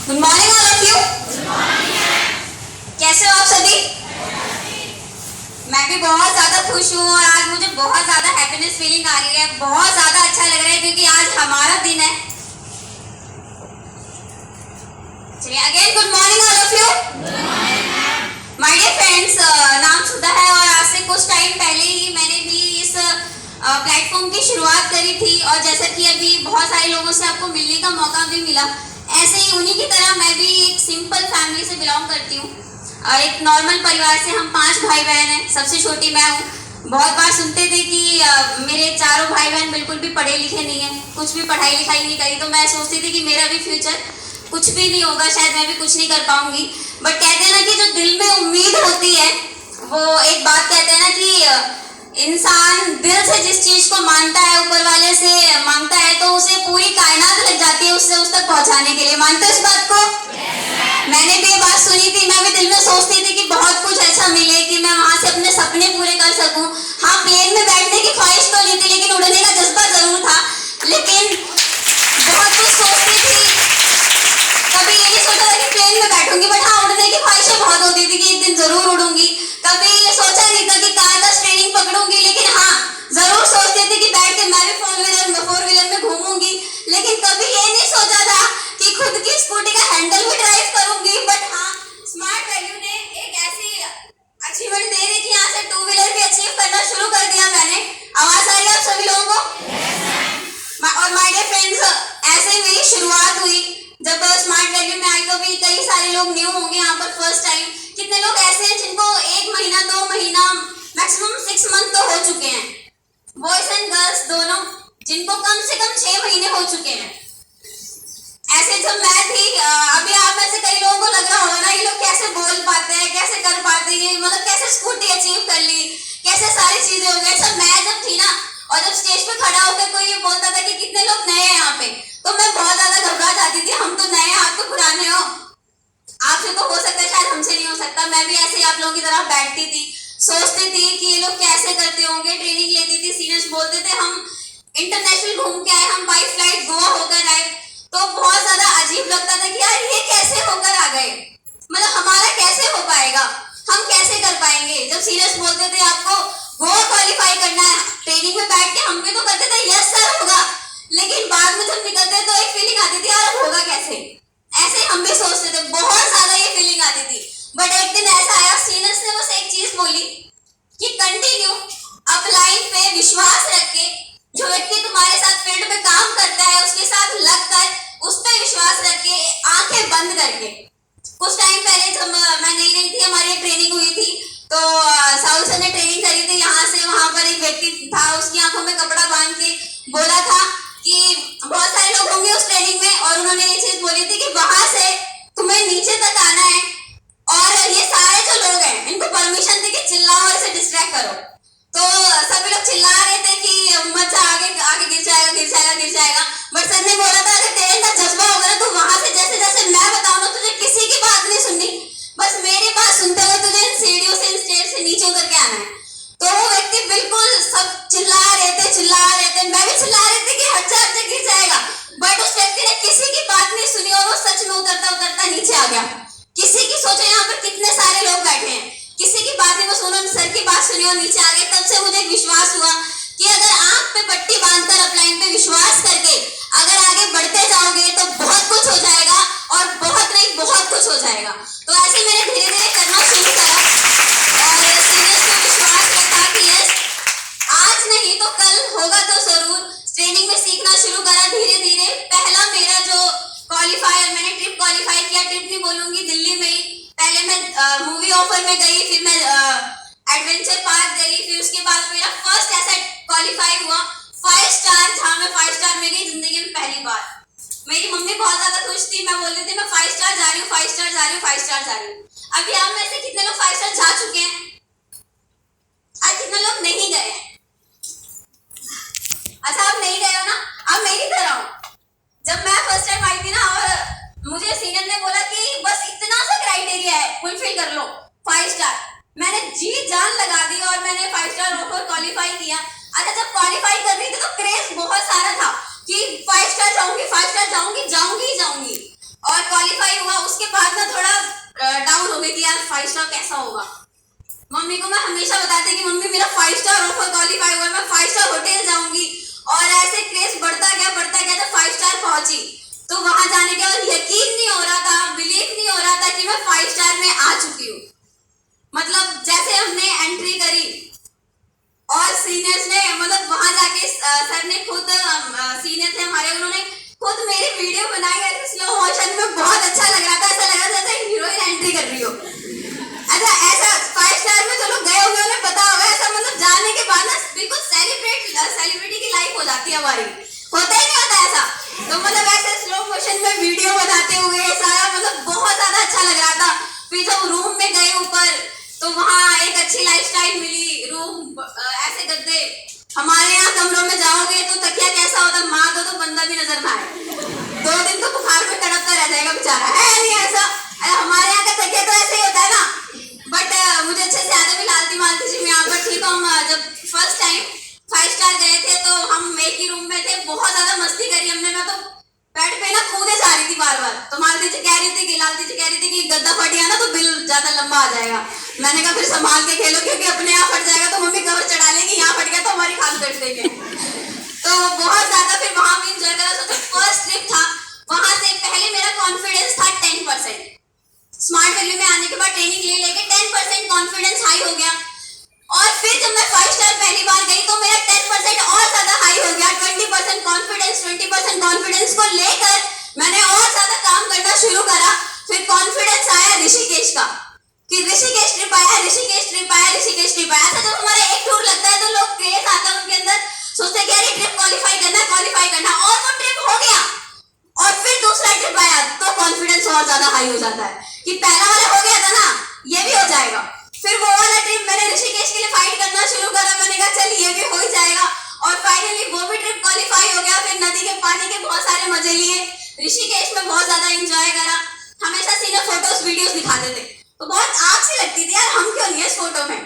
Good morning all of you. कैसे हो आप सभी? मैं भी बहुत ज्यादा खुश हूँ और आज मुझे बहुत ज्यादा हैप्पीनेस फीलिंग आ रही है। बहुत ज्यादा अच्छा लग रहा है क्योंकि आज हमारा दिन है। चलिए again good morning all of you. My dear friends, नाम सुधा है और आज से कुछ टाइम पहले ही मैंने भी इस प्लेटफॉर्म की शुरुआत करी थी और जैसा कि अभी बहुत सारे लोगों से आपको मिलने का मौका भी मिला, ऐसे ही उन्हीं की तरह मैं भी एक सिंपल फैमिली से बिलोंग करती हूँ। एक नॉर्मल परिवार से हम 5 भाई बहन हैं, सबसे छोटी मैं हूँ। बहुत बार सुनते थे कि मेरे चारों भाई बहन बिल्कुल भी पढ़े लिखे नहीं है, कुछ भी पढ़ाई लिखाई नहीं करी, तो मैं सोचती थी कि मेरा भी फ्यूचर कुछ भी नहीं होगा, शायद मैं भी कुछ नहीं कर पाऊंगी। बट कहते हैं ना कि जो दिल में उम्मीद होती है, वो एक बात कहते हैं ना कि इंसान दिल से जिस चीज को मानता है, ऊपर वाले से मांगता है, तो उसे पूरी कायनात लग जाती है उससे उस तक पहुंचाने के लिए। मानते हो इस बात को? मैंने भी ये बात सुनी थी, मैं भी दिल में सोचती थी कि बहुत कुछ ऐसा मिले कि मैं वहां से अपने सपने पूरे कर सकूं। हाँ, प्लेन में बैठने की ख्वाहिश तो नहीं थी, लेकिन उड़ने का जज्बा जरूर था। लेकिन बहुत कुछ सोचती थी, कभी ये नहीं सोचा था कि प्लेन में बैठूंगी, बट हाँ, उड़ने की ख्वाहिशें बहुत होती थी कि एक दिन जरूर उड़ूंगी। कभी ये सोचा नहीं था कि कार का ट्रेनिंग पकड़ूंगी, लेकिन हाँ, जरूर सोचती थी कि बैठ के मैं भी फोर व्हीलर में घूमूंगी। लेकिन कभी ये नहीं सोचा था कि खुद की स्कूटी का हैंडल भी ड्राइव करूंगी। बट हाँ, स्मार्ट वैल्यू ने एक ऐसी अचीवमेंट दे दी कि यहाँ से 2 व्हीलर भी अचीव करना शुरू कर दिया मैंने। आवाज आ रही है आप सभी लोगों को? और माय डियर फ्रेंड्स, ऐसे ही मेरी शुरुआत हुई। जब स्मार्ट वैल्यू में आई तो भी कई सारे लोग न्यू होंगे यहाँ पर फर्स्ट टाइम। कितने लोग ऐसे हैं जिनको 1 महीना 2 महीना मैक्सिमम 6 मंथ तो हो चुके हैं, बॉयज एंड गर्ल्स दोनों, जिनको कम से कम 6 महीने हो चुके हैं। ऐसे जब मैं थी, अभी आप में से कई लोगों को लग रहा होगा ना, ये लोग कैसे बोल पाते हैं, कैसे कर पाते हैं, मतलब कैसे स्कूटी अचीव कर ली, कैसे सारी चीजें हो गई। सब मैं जब थी ना, और जब स्टेज पे खड़ा होकर कोई ये बोलता था कि कितने लोग नए हैं यहाँ पे, तो मैं बहुत ज्यादा घबरा जाती थी। हम तो नए हैं, आप तो पुराने हो, आपसे तो हो सकता है, शायद हमसे नहीं हो सकता। मैं भी ऐसे ही आप लोगों की तरह बैठती थी, सोचती थी कि ये लोग कैसे करते होंगे। ट्रेनिंग लेती थी, सीनियर्स बोलते थे हम इंटरनेशनल घूम के आए, हम बाई फ्लाइट गोवा होकर आए, तो बहुत ज्यादा अजीब लगता था कि यार ये कैसे होकर आ गए, मतलब हमारा कैसे हो पाएगा, हम कैसे कर पाएंगे। जब सीनियर्स बोलते थे आपको गोवा क्वालिफाई करना है, ट्रेनिंग में बैठ के हम भी तो करते थे यस सर होगा, लेकिन बाद में जब निकलते तो एक फीलिंग आती थी यार होगा कैसे। ऐसे हम भी सोचते थे, बहुत ज्यादा ये फीलिंग आती थी। बट एक दिन ऐसा आया, सीनियर्स ने बस एक चीज बोली कि कंटिन्यू, अपलाइन पे विश्वास रख के, जो व्यक्ति तुम्हारे साथ फील्ड पे काम करता है उसके साथ लगकर उस पर विश्वास रख के, आंखें बंद करके। कुछ टाइम पहले जब मैं नई थी, हमारी ट्रेनिंग हुई थी, तो साउथ सर ने ट्रेनिंग करी थी यहाँ से। वहां पर एक व्यक्ति था, उसकी आंखों में कपड़ा बांध के बोला था कि बहुत सारे लोग होंगे उस ट्रेनिंग में, और उन्होंने ये चीज बोली थी कि वहां से तुम्हें नीचे तक आना है और ये सारे जो लोग हैं इनको परमिशन दे के चिल्लाओ और इसे डिस्ट्रैक्ट करो। तो सभी लोग चिल्ला रहे थे कि मत जा, आगे आगे गिर जाएगा गिर जाएगा गिर जाएगा। बट सर ने बोला था अगर तेरे अंदर जज्बा होगा ना, तो वहां से जैसे जैसे मैं बताऊं ना, तुझे किसी की बात नहीं सुननी, बस मेरी बात सुनते हुए तुझे इन सीढ़ियों से, इन स्टेज से नीचे उतर के आना है। तो वो व्यक्ति बिल्कुल, सब चिल्ला रहे थे, मैं भी चिल्ला रही थी कि हट जा गिर जाएगा। बट उस व्यक्ति ने किसी की बात नहीं सुनी और वो सच में उतरता उतरता नीचे आ गया। किसी की, सोचो यहाँ पर कितने सारे लोग बैठे हैं, किसी की बात नहीं, बस उन्होंने सर की बात सुनी और नीचे आ गए। तब से मुझे विश्वास हुआ कि अगर आंख पे पट्टी बांधकर अपलाइन पे विश्वास करके अगर आगे बढ़ते जाओगे तो बहुत कुछ हो जाएगा, और बहुत नहीं बहुत कुछ हो जाएगा। तो ऐसे मैंने धीरे धीरे करना शुरू करा और सीनियर्स पे विश्वास रखा कि यस, आज नहीं तो कल होगा तो जरूर। ट्रेनिंग में सीखना शुरू करा धीरे धीरे। पहला मेरा जो क्वालिफायर, मैंने ट्रिप क्वालिफाई किया, ट्रिप नहीं बोलूंगी, दिल्ली में ही। पहले मैं मूवी ऑफर में गई, फिर मैं एडवेंचर पार्क गई, फिर उसके बाद मेरा फर्स्ट ऐसा क्वालिफाई हुआ 5 स्टार, जहाँ मैं 5 स्टार में गई जिंदगी में पहली बार। मेरी मम्मी बहुत ज्यादा खुश थी, मैं बोल रही थी मैं 5 स्टार जा रही हूँ, 5 स्टार जा रही हूँ, 5 स्टार जा रही हूँ। अभी आप में से कितने लोग 5 स्टार जा चुके हैं? आज कितने लोग नहीं गए हैं? अच्छा, आप नहीं गए हो ना, आप मेरी तरह हो। जब मैं फर्स्ट टाइम आई थी ना, और मुझे सीनियर ने बोला कि बस इतना सा क्राइटेरिया है, फुलफिल कर लो 5 स्टार, मैंने जी जान लगा दी और मैंने 5 स्टार ऑफर क्वालिफाई किया। अच्छा, जब क्वालिफाई कर रही थी तो क्रेज बहुत सारा था कि 5 स्टार जाऊंगी, 5 स्टार जाऊंगी, जाऊंगी जाऊंगी। और क्वालिफाई हुआ, उसके बाद ना थोड़ा डाउन हो गई कि यार 5 स्टार कैसा होगा। मम्मी को मैं हमेशा बताती कि मम्मी मेरा 5 स्टार ऑफर क्वालिफाई हुआ, मैं 5 स्टार होटल जाऊंगी। और ऐसे क्रेज बढ़ता गया तो 5 स्टार पहुंची। तो वहां जाने के बाद यकीन नहीं हो रहा था, बिलीव नहीं हो रहा था कि मैं 5 स्टार में आ चुकी हूँ। मतलब जैसे हमने एंट्री करी और सीनियर्स ने, मतलब वहां जाके सर ने खुद, सीनियर थे हमारे, उन्होंने खुद मेरी वीडियो बनाई है स्लो मोशन में। बहुत अच्छा लग रहा था, ऐसा लग रहा था जैसे हीरोइन एंट्री कर रही हो। अच्छा, ऐसा 5 स्टार में जो लोग गए होंगे उन्हें पता होगा, ऐसा मतलब जाने के बाद ना बिल्कुल सेलिब्रिटी की लाइफ हो जाती है हमारी। होता ही नहीं होता ऐसा। तो मतलब ऐसे स्लो मोशन में वीडियो बनाते हुए सारा, मतलब बहुत ज्यादा अच्छा लग रहा था। फिर जब रूम में गए ऊपर, तो वहाँ एक अच्छी लाइफस्टाइल मिली। रूम ऐसे गद्दे, हमारे यहाँ कमरों में जाओगे तो तकिया कैसा होता, मार दो तो बंदा भी नजर ना आए। 2 दिन तो बुखार में तड़पता रह जाएगा बेचारा, है नहीं ऐसा? हमारे यहाँ का तकिया तो ऐसे ही होता है ना। बट मुझे अच्छे से याद है, लालती मालती जी मैं यहाँ पर थी, तो हम जब फर्स्ट टाइम 5 स्टार गए थे तो हम एक ही रूम में थे। बहुत ज्यादा मस्ती करी हमने। मैं तो बेड पे ना कूदे जा रही थी बार बार। तो मालती जी कह रही थी कि, लालती जी कह रही थी कि गद्दा फट गया ना तो बिल ज्यादा लंबा आ जाएगा। मैंने कहा फिर संभाल के खेलो, क्योंकि अपने यहाँ फट जाएगा तो मम्मी कवर चढ़ा लेगी, यहाँ फट गया तो हमारी खाल कट देंगे। तो बहुत ज्यादा फिर वहां भी इंजॉय करा। सोचो फर्स्ट ट्रिप था, वहां से पहले मेरा कॉन्फिडेंस था 10%। स्मार्ट वैल्यू में आने के बाद ट्रेनिंग ले लेके 10% कॉन्फिडेंस हाई हो गया। और फिर जब मैं 5 स्टार पहली बार गई तो मेरा 10% और ज्यादा हाई हो गया। 20% कॉन्फिडेंस को लेकर मैंने और ज्यादा काम करना शुरू करा। फिर कॉन्फिडेंस आया ऋषिकेश का, कि ऋषिकेश ट्रिप आया। अच्छा, जब हमारा एक टूर लगता है तो लोग क्रेज आता है उनके अंदर, सोचते हैं कि अरे ट्रिप क्वालिफाई करना, और वो ट्रिप हो गया। और फिर दूसरा ट्रिप आया तो कॉन्फिडेंस और ज्यादा हाई हो जाता है कि पहला वाला हो गया था ना, ये भी हो जाएगा। फिर वो वाला ट्रिप मैंने ऋषिकेश के लिए फाइट करना शुरू करा। मैंने कहा चल ये भी हो ही जाएगा, और फाइनली वो भी ट्रिप क्वालिफाई हो गया। फिर नदी के पानी के बहुत सारे मजे लिए, ऋषिकेश में बहुत ज्यादा एंजॉय करा। हमेशा सीनियर फोटोज वीडियोस दिखाते थे, तो बहुत आग सी लगती थी यार, हम क्यों नहीं है इस फोटो में।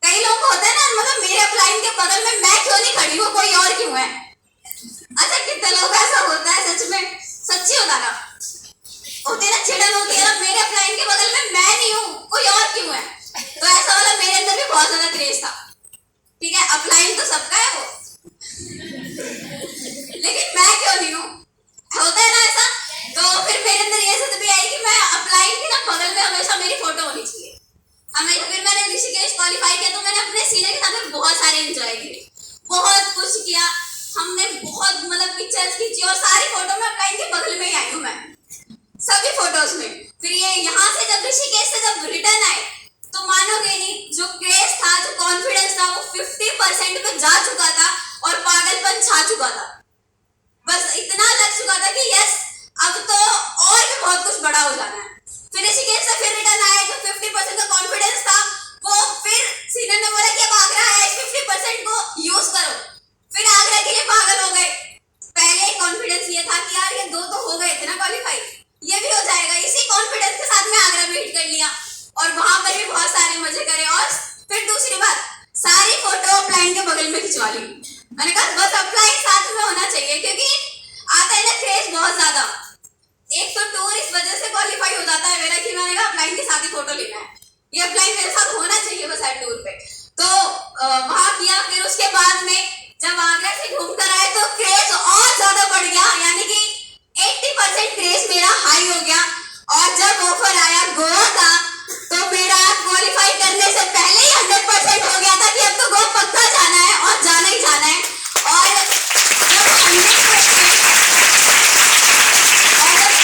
कई लोग को होता है ना, मतलब मेरे अपलाइन के बगल में मैं क्यों नहीं खड़ी हूँ, कोई और क्यों है। अच्छा, कितने लोग ऐसा होता है, सच में सच्ची होता ना, होती ना चिड़न होती है ना, मेरे अपलाइन के बगल में मैं नहीं हूँ, कोई और क्यों है। तो ऐसा वाला मेरे अंदर भी बहुत ज्यादा क्रेज था। ठीक है, अपलाइन तो सबका है वो, लेकिन मैं क्यों नहीं हूँ, होता है ना ऐसा। तो फिर मेरे अंदर ये जिद भी आई कि मैं अपलाइन के ना बगल में हमेशा मेरी फोटो होनी चाहिए हमेशा। फिर मैंने ऋषिकेश क्वालिफाई किया, तो मैंने अपने सीनियर के साथ बहुत सारे एंजॉय किए, बहुत कुछ किया हमने, बहुत मतलब पिक्चर्स खींची, और सारी फोटो में अपलाइन के बगल में ही आई हूँ मैं, सभी फोटोज में। फिर ये यहाँ से जब ऋषिकेश से जब रिटर्न आए तो मानोगे नहीं, जो क्रेज था, जो कॉन्फिडेंस था, वो 50% पे जा चुका था और पागलपन छा चुका था। बस इतना लग चुका था कि यस, अब तो और भी बहुत कुछ बड़ा हो जाना है। फिर ऋषिकेश से फिर रिटर्न आए, जो 50% का कॉन्फिडेंस था वो फिर सीनियर ने बोला कि अब आगरा है, इस 50% को यूज करो। फिर आगरा के लिए पागल हो गए। पहले कॉन्फिडेंस ये था कि यार ये 2 तो हो गए थे ना क्वालिफाई, ये भी हो जाएगा। इसी कॉन्फिडेंस के साथ मैं आगरा भी हिट कर लिया और वहां पर भी बहुत सारे मजे करे। और फिर दूसरी बात, सारी फोटो अपलाइन के बगल में खिंचवा ली। मैंने कहा बस अपलाइन साथ में होना चाहिए, क्योंकि आता है ना क्रेज बहुत ज्यादा। एक तो टूर इस वजह से क्वालिफाई हो जाता है मेरा कि मैंने कहा अपलाइन के साथ ही फोटो लेना है, ये अपलाइन मेरे साथ होना चाहिए बस हर टूर पे। तो वहां किया। फिर उसके बाद में जब आगरा से घूम कर आए तो क्रेज और ज्यादा बढ़ गया, यानी कि 80% क्रेज मेरा हाई हो गया। और जब ऑफर आया गोवा का तो मेरा क्वालिफाई करने से पहले ही 100% हो गया था कि अब तो गोवा पक्का जाना है और जाना ही जाना है। और जब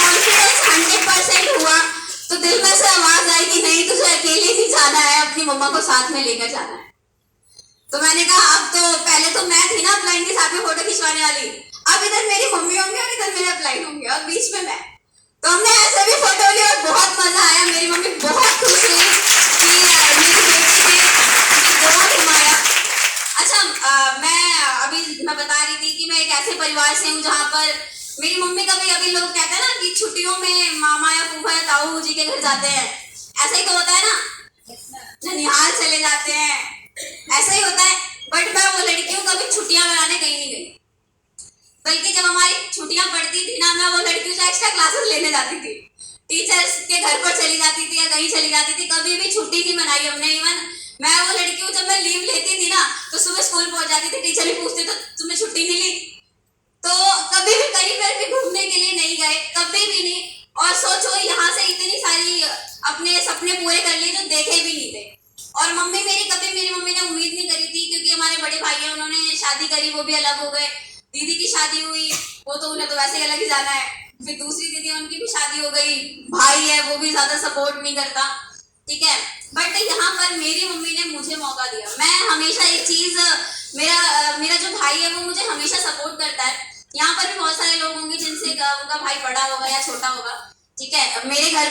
कॉन्फिडेंस 100% हुआ तो दिल में से आवाज आई कि नहीं, तुझे अकेले नहीं जाना है, अपनी मम्मा को साथ में लेकर जाना है। तो मैंने कहा अब तो, पहले तो मैं थी ना अपलाइन के साथ में फोटो खिंचवाने वाली, अब इधर मेरी मम्मी होंगे और इधर मेरे अपलाइन होंगे और बीच में मैं। तो हमने ऐसे भी फोटो ली और बहुत मजा आया। मेरी मम्मी बहुत खुश हुई कि मेरी बेटी ने गोवा घुमाया। अच्छा, मैं बता रही थी कि मैं एक ऐसे परिवार से हूँ जहाँ पर मेरी मम्मी कभी, अभी लोग कहते हैं ना कि छुट्टियों में मामा या फूफा या ताऊ जी के घर जाते हैं, ऐसा ही तो होता है ना, ननिहाल चले जाते हैं, ऐसा ही होता है। बट मैं वो लड़की हूँ, कभी छुट्टियां मनाने कहीं नहीं गई, बल्कि जब हमारी छुट्टियां पड़ती थी ना, मैं वो लड़कियों से एक्स्ट्रा क्लासेस लेने जाती थी। टीचर्स के घर पर चली जाती थी या कहीं चली जाती थी, कभी भी छुट्टी नहीं मनाई हमने। इवन मैं वो लड़की हूँ, जब मैं लीव लेती थी ना तो सुबह स्कूल पहुंच जाती थी, टीचर भी पूछते तो तुम्हें छुट्टी नहीं ली। तो कभी भी कहीं पर भी घूमने के लिए नहीं गए, कभी भी नहीं। और सोचो यहाँ से इतनी सारी अपने सपने पूरे कर लिए जो देखे भी नहीं थे। और मम्मी मेरी, कभी मेरी मम्मी ने उम्मीद नहीं करी थी, क्योंकि हमारे बड़े भाई हैं, उन्होंने शादी करी, वो भी अलग हो गए। दीदी की शादी हुई, वो तो उन्हें तो वैसे ही अलग ही जाना है। फिर दूसरी दीदी, उनकी भी शादी हो गई, भाई है वो भी ज्यादा सपोर्ट नहीं करता, ठीक है। बट यहाँ पर मेरी मम्मी ने मुझे मौका दिया। मैं हमेशा एक चीज, मेरा जो भाई है वो मुझे हमेशा सपोर्ट करता है। यहाँ पर भी बहुत सारे लोग होंगे जिनसे उनका भाई बड़ा होगा या छोटा होगा, ठीक है। मेरे घर में